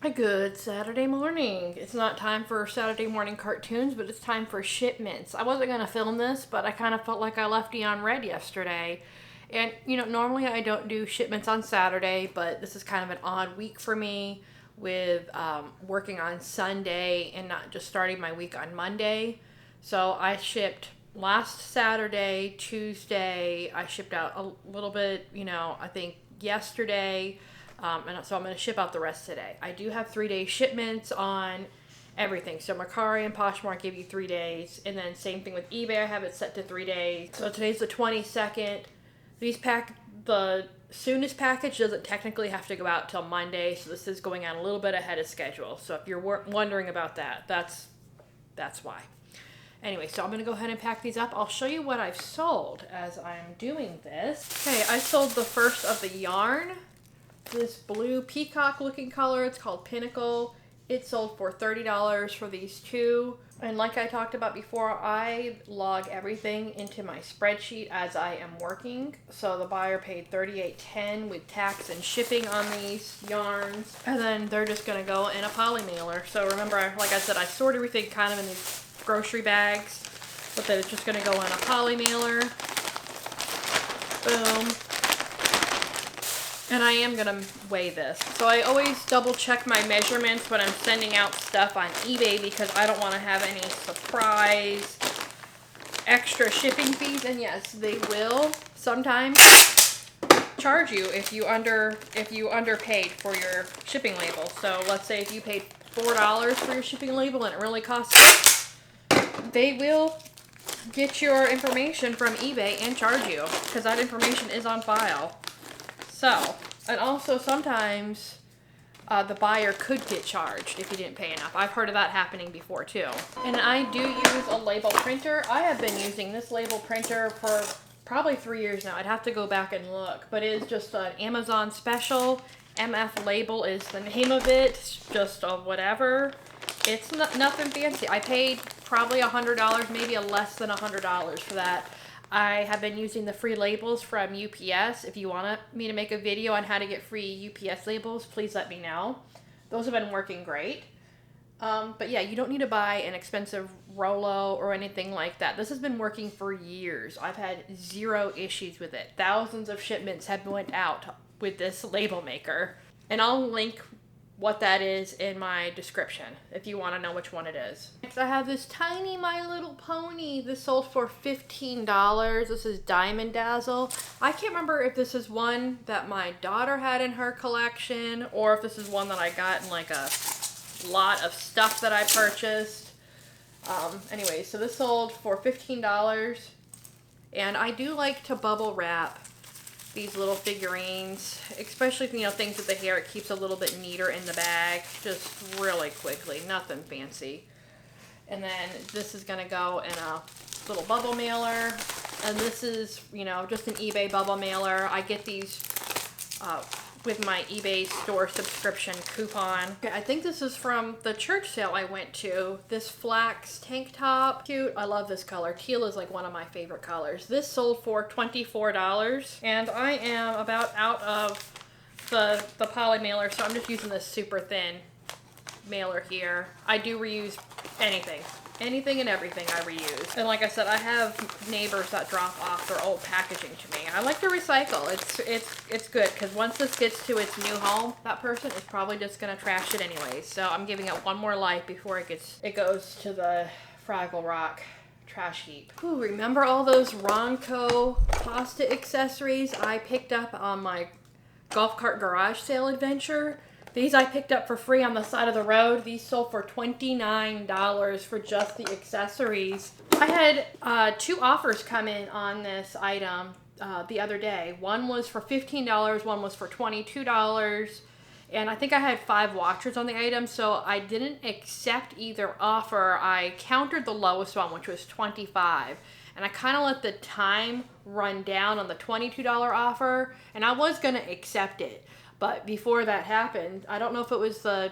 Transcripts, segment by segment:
A good Saturday morning. It's not time for Saturday morning cartoons, but it's time for shipments. I wasn't going to film this, but I kind of felt like I left you on red yesterday. And, normally I don't do shipments on Saturday, but this is kind of an odd week for me with working on Sunday and not just starting my week on Monday. So I shipped last Saturday, Tuesday. I shipped out a little bit, I think yesterday. And so I'm going to ship out the rest today. I do have 3-day shipments on everything. So Mercari and Poshmark give you 3 days. And then same thing with eBay. I have it set to 3 days. So today's the 22nd. The soonest package doesn't technically have to go out till Monday. So this is going out a little bit ahead of schedule. So if you're wondering about that, that's why. Anyway, so I'm going to go ahead and pack these up. I'll show you what I've sold as I'm doing this. Okay, I sold the first of the yarn. This blue peacock looking color, it's called Pinnacle. It sold for $30 for these two. And like I talked about before, I log everything into my spreadsheet as I am working. So the buyer paid $38.10 with tax and shipping on these yarns. And then they're just gonna go in a poly mailer. So remember, like I said, I sort everything kind of in these grocery bags, but then it's just gonna go in a poly mailer. Boom. And I am going to weigh this. So I always double check my measurements when I'm sending out stuff on eBay because I don't want to have any surprise extra shipping fees. And yes, they will sometimes charge you if you underpaid for your shipping label. So let's say if you paid $4 for your shipping label and it really costs, they will get your information from eBay and charge you because that information is on file. So, and also sometimes the buyer could get charged if you didn't pay enough. I've heard of that happening before too. And I do use a label printer. I have been using this label printer for probably 3 years now. I'd have to go back and look, but it is just an Amazon special. MF Label is the name of it. It's just a whatever. It's nothing fancy. I paid probably $100, maybe less than $100 for that. I have been using the free labels from UPS. If you want me to make a video on how to get free UPS labels, please let me know. Those have been working great. But yeah, you don't need to buy an expensive Rolo or anything like that. This has been working for years. I've had 0 issues with it. Thousands of shipments have went out with this label maker. And I'll link what that is in my description if you want to know which one it is. Next, I have this tiny My Little Pony. This sold for $15. This is Diamond Dazzle. I can't remember if this is one that my daughter had in her collection or if this is one that I got in like a lot of stuff that I purchased. Anyway, so this sold for $15. And I do like to bubble wrap these little figurines, especially things with the hair. It keeps a little bit neater in the bag, just really quickly, nothing fancy. And then this is gonna go in a little bubble mailer, and this is just an eBay bubble mailer. I get these with my eBay store subscription coupon. Okay, I think this is from the church sale I went to. This flax tank top, cute. I love this color. Teal is like one of my favorite colors. This sold for $24, and I am about out of the poly mailer, so I'm just using this super thin mailer here. I do reuse anything and everything I reuse. And like I said, I have neighbors that drop off their old packaging to me. I like to recycle. It's good because once this gets to its new home, that person is probably just gonna trash it anyway. So I'm giving it one more life before it goes to the Fraggle Rock trash heap. Ooh, remember all those Ronco pasta accessories I picked up on my golf cart garage sale adventure? These I picked up for free on the side of the road. These sold for $29 for just the accessories. I had 2 offers come in on this item the other day. One was for $15, one was for $22. And I think I had 5 watchers on the item, so I didn't accept either offer. I countered the lowest one, which was $25. And I kind of let the time run down on the $22 offer, and I was going to accept it. But before that happened, I don't know if it was I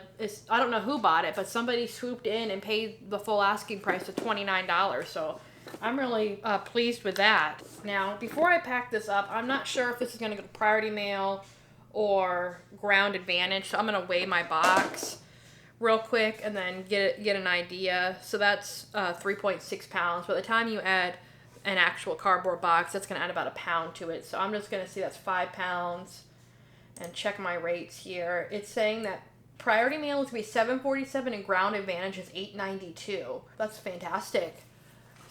don't know who bought it, but somebody swooped in and paid the full asking price of $29. So I'm really pleased with that. Now, before I pack this up, I'm not sure if this is going to go to Priority Mail or Ground Advantage. So I'm going to weigh my box real quick and then get an idea. So that's 3.6 pounds. By the time you add an actual cardboard box, that's going to add about a pound to it. So I'm just going to see that's 5 pounds and check my rates here. It's saying that priority mail is going to be $7.47 and ground advantage is $8.92. That's fantastic.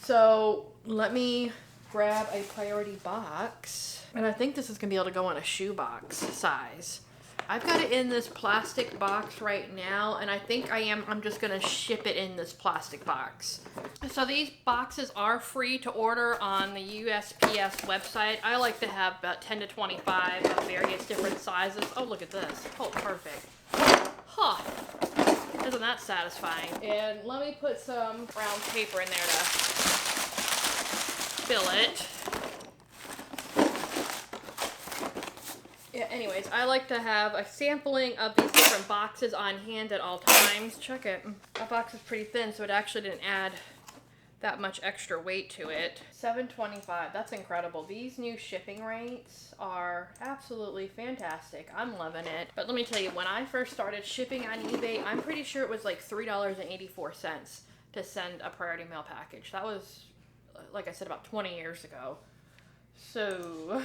So let me grab a priority box. And I think this is going to be able to go in a shoebox size. I've got it in this plastic box right now, and I think I'm just going to ship it in this plastic box. So these boxes are free to order on the USPS website. I like to have about 10 to 25 of various different sizes. Oh, look at this. Oh, perfect. Huh. Isn't that satisfying? And let me put some brown paper in there to fill it. Yeah, anyways, I like to have a sampling of these different boxes on hand at all times. Check it. That box is pretty thin, so it actually didn't add that much extra weight to it. $7.25. That's incredible. These new shipping rates are absolutely fantastic. I'm loving it. But let me tell you, when I first started shipping on eBay, I'm pretty sure it was like $3.84 to send a priority mail package. That was, like I said, about 20 years ago. So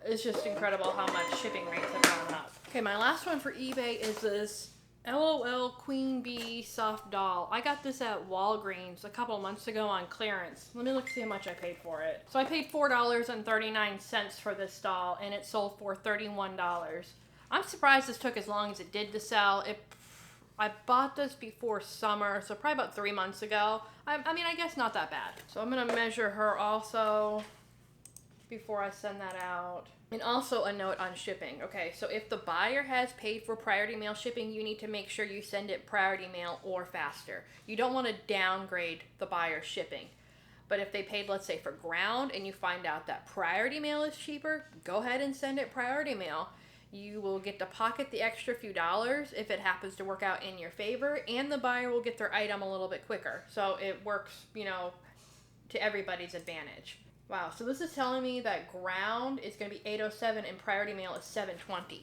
it's just incredible how much shipping rates have gone up. Okay, my last one for eBay is this LOL Queen Bee soft doll. I got this at Walgreens a couple months ago on clearance. Let me look see how much I paid for it. So I paid $4.39 for this doll, and it sold for $31. I'm surprised this took as long as it did to sell. I bought this before summer, so probably about 3 months ago. I mean, I guess not that bad. So I'm gonna measure her also before I send that out. And also a note on shipping. Okay, so if the buyer has paid for priority mail shipping, you need to make sure you send it priority mail or faster. You don't want to downgrade the buyer's shipping. But if they paid, let's say, for ground and you find out that priority mail is cheaper, go ahead and send it priority mail. You will get to pocket the extra few dollars if it happens to work out in your favor, and the buyer will get their item a little bit quicker. So it works, you know, to everybody's advantage. Wow, so this is telling me that ground is going to be $8.07 and priority mail is $7.20.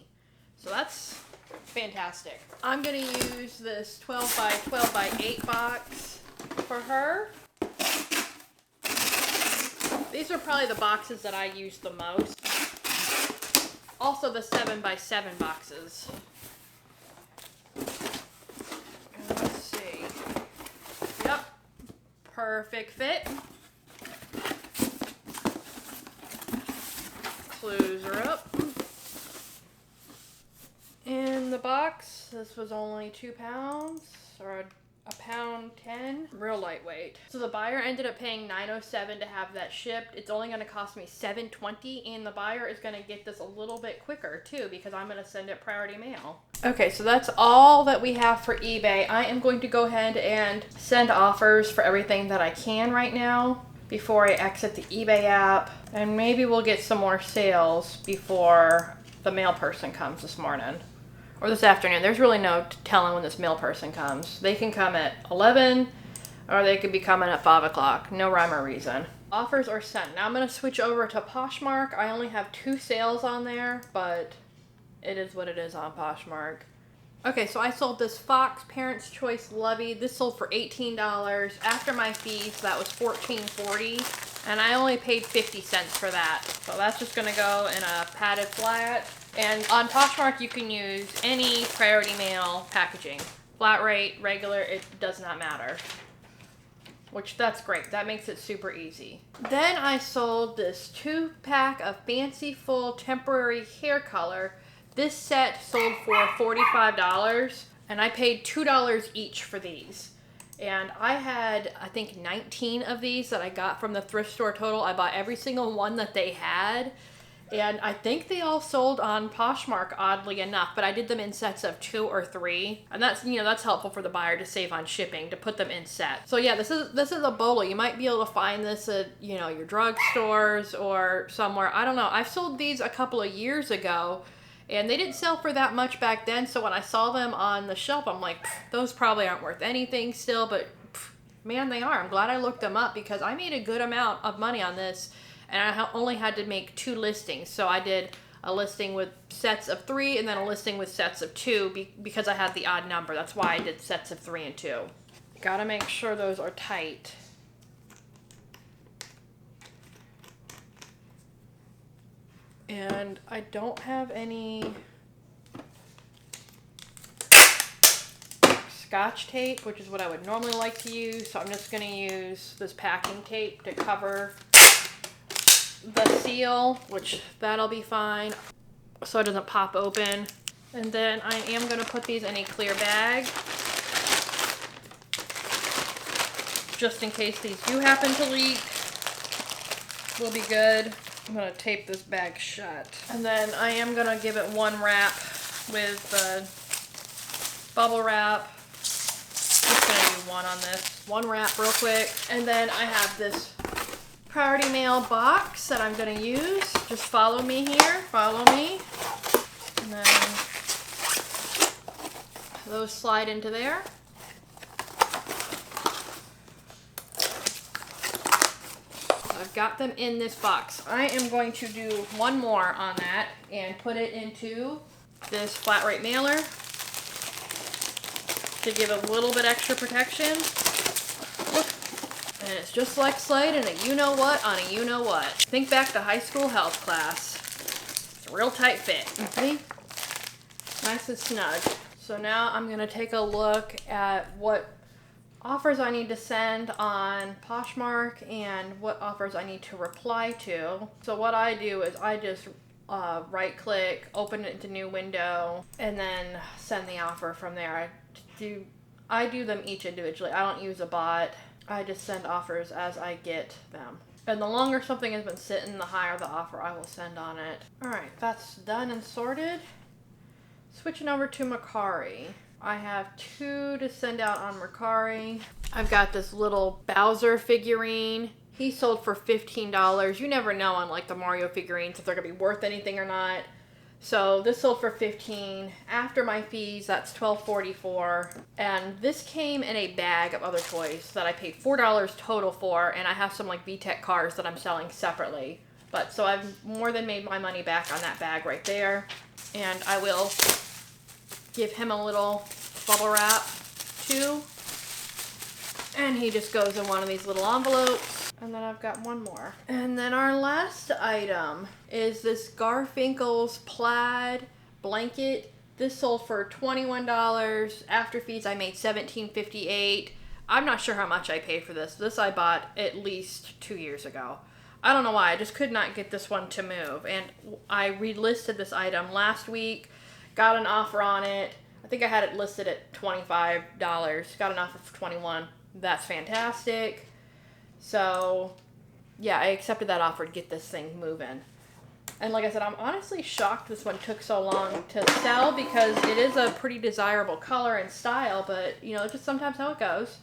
So that's fantastic. I'm going to use this 12 by 12 by 8 box for her. These are probably the boxes that I use the most. Also the 7 by 7 boxes. Let's see. Yep, perfect fit. Close her up. In the box, this was only 2 pounds, or a pound 10, real lightweight. So the buyer ended up paying $9.07 to have that shipped. It's only going to cost me $7.20, and the buyer is going to get this a little bit quicker too because I'm going to send it priority mail. Okay, so that's all that we have for eBay. I am going to go ahead and send offers for everything that I can right now before I exit the eBay app, and maybe we'll get some more sales before the mail person comes this morning or this afternoon. There's really no telling when this mail person comes. They can come at 11 or they could be coming at 5 o'clock. No rhyme or reason. Offers are sent. Now I'm going to switch over to Poshmark. I only have 2 sales on there, but it is what it is on Poshmark. Okay, so I sold this Fox Parents' Choice Lovey. This sold for $18. After my fees, that was $14.40, and I only paid 50 cents for that. So that's just gonna go in a padded flat. And on Poshmark, you can use any priority mail packaging. Flat rate, regular, it does not matter. Which, that's great. That makes it super easy. Then I sold this 2-pack of Fancy Full Temporary Hair Color. This set sold for $45, and I paid $2 each for these. And I had, I think, 19 of these that I got from the thrift store total. I bought every single one that they had, and I think they all sold on Poshmark, oddly enough, but I did them in sets of 2 or 3, and that's, you know, that's helpful for the buyer to save on shipping, to put them in sets. So yeah, this is a bolo. You might be able to find this at, you know, your drugstores or somewhere. I don't know. I've sold these a couple of years ago, and they didn't sell for that much back then, so when I saw them on the shelf, I'm like, those probably aren't worth anything still, but man, they are. I'm glad I looked them up because I made a good amount of money on this, and I only had to make 2 listings. So I did a listing with sets of 3 and then a listing with sets of 2 because I had the odd number. That's why I did sets of 3 and 2. Gotta make sure those are tight. And I don't have any Scotch tape, which is what I would normally like to use. So I'm just going to use this packing tape to cover the seal, which that'll be fine so it doesn't pop open. And then I am going to put these in a clear bag just in case these do happen to leak. Will be good. I'm going to tape this bag shut. And then I am going to give it one wrap with the bubble wrap. Just going to do one on this. One wrap real quick. And then I have this priority mail box that I'm going to use. Just follow me here. Follow me. And then those slide into there. I've got them in this box. I am going to do one more on that and put it into this flat rate mailer to give a little bit extra protection. And it's just like Slade and a you-know-what on a you-know-what. Think back to high school health class. It's a real tight fit. See? Nice and snug. So now I'm going to take a look at what offers I need to send on Poshmark and what offers I need to reply to. So what I do is I just right click, open it into new window, and then send the offer from there. I do them each individually. I don't use a bot. I just send offers as I get them. And the longer something has been sitting, the higher the offer I will send on it. Alright, that's done and sorted. Switching over to Mercari. I have 2 to send out on Mercari. I've got this little Bowser figurine. He sold for $15. You never know on like the Mario figurines if they're gonna be worth anything or not. So this sold for $15. After my fees, that's $12.44. And this came in a bag of other toys that I paid $4 total for, and I have some like VTech cars that I'm selling separately. But so I've more than made my money back on that bag right there. And I will give him a little bubble wrap too. And he just goes in one of these little envelopes. And then I've got one more. And then our last item is this Garfinkel's plaid blanket. This sold for $21. After fees, I made $17.58. I'm not sure how much I paid for this. This I bought at least 2 years ago. I don't know why. I just could not get this one to move. And I relisted this item last week. Got an offer on it. I think I had it listed at $25. Got an offer for $21. That's fantastic. So, yeah, I accepted that offer to get this thing moving. And like I said, I'm honestly shocked this one took so long to sell because it is a pretty desirable color and style, but, you know, it's just sometimes how it goes.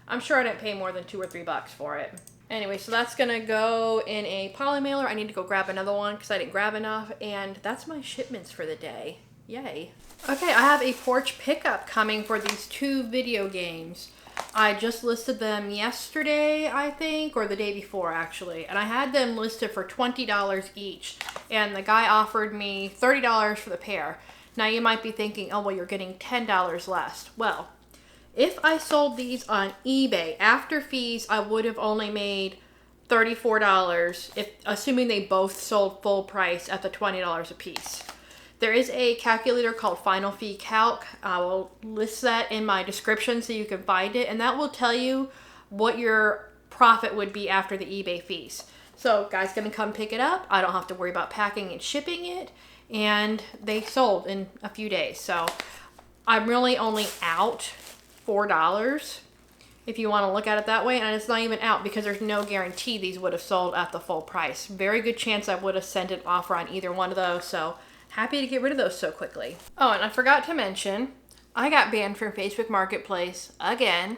I'm sure I didn't pay more than $2 or $3 for it. Anyway, so that's going to go in a poly mailer. I need to go grab another one because I didn't grab enough. And that's my shipments for the day. Yay. Okay, I have a porch pickup coming for these 2 video games. I just listed them yesterday, I think, or the day before, actually. And I had them listed for $20 each. And the guy offered me $30 for the pair. Now, you might be thinking, oh, well, you're getting $10 less. Well, if I sold these on eBay, after fees, I would have only made $34, assuming they both sold full price at the $20 a piece. There is a calculator called Final Fee Calc. I will list that in my description so you can find it, and that will tell you what your profit would be after the eBay fees. So, guy's gonna come pick it up. I don't have to worry about packing and shipping it, and they sold in a few days. So, I'm really only out $4 if you want to look at it that way, and it's not even out because there's no guarantee these would have sold at the full price. Very good chance I would have sent an offer on either one of those, so happy to get rid of those so quickly. Oh, and I forgot to mention, I got banned from Facebook Marketplace again.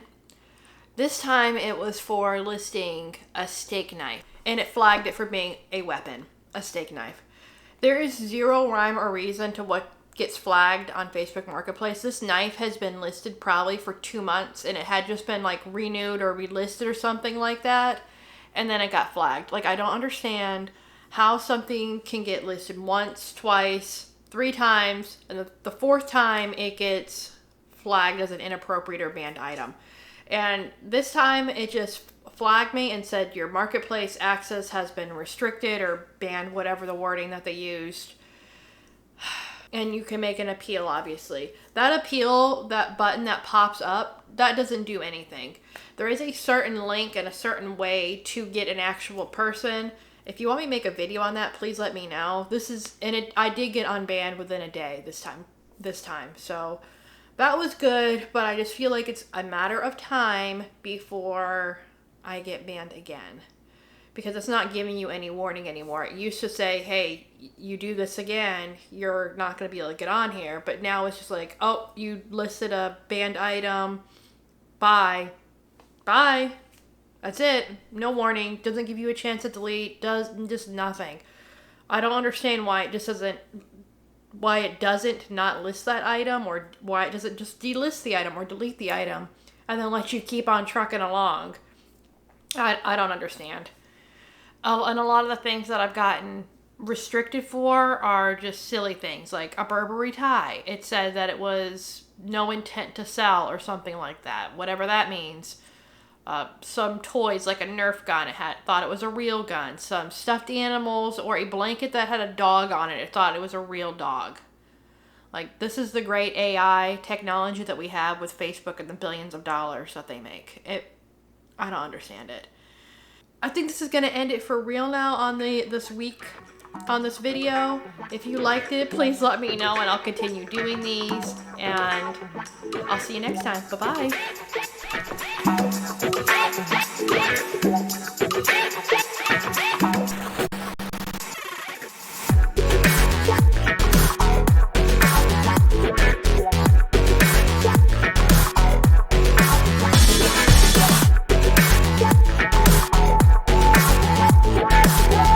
This time it was for listing a steak knife, and it flagged it for being a weapon, a steak knife. There is zero rhyme or reason to what gets flagged on Facebook Marketplace. This knife has been listed probably for 2 months, and it had just been like renewed or relisted or something like that, and then it got flagged. Like, I don't understand how something can get listed once, twice, 3 times, and the fourth time it gets flagged as an inappropriate or banned item. And this time it just flagged me and said your marketplace access has been restricted or banned, whatever the wording that they used. And you can make an appeal, obviously. That appeal, that button that pops up, that doesn't do anything. There is a certain link and a certain way to get an actual person. If you want me to make a video on that, please let me know. I did get unbanned within a day this time. So that was good, but I just feel like it's a matter of time before I get banned again. Because it's not giving you any warning anymore. It used to say, hey, you do this again, you're not going to be able to get on here. But now it's just like, oh, you listed a banned item. Bye. Bye. That's it. No warning. Doesn't give you a chance to delete. Does just nothing. I don't understand why it doesn't not list that item, or why it doesn't just delist the item or delete the item and then let you keep on trucking along. I don't understand. Oh, and a lot of the things that I've gotten restricted for are just silly things, like a Burberry tie. It said that it was no intent to sell or something like that, whatever that means. Some toys, like a Nerf gun, thought it was a real gun. Some stuffed animals, or a blanket that had a dog on it, it thought it was a real dog. Like, this is the great AI technology that we have with Facebook and the billions of dollars that they make. I don't understand it. I think this is going to end it for real now on this video. If you liked it, please let me know and I'll continue doing these. And I'll see you next time. Bye-bye.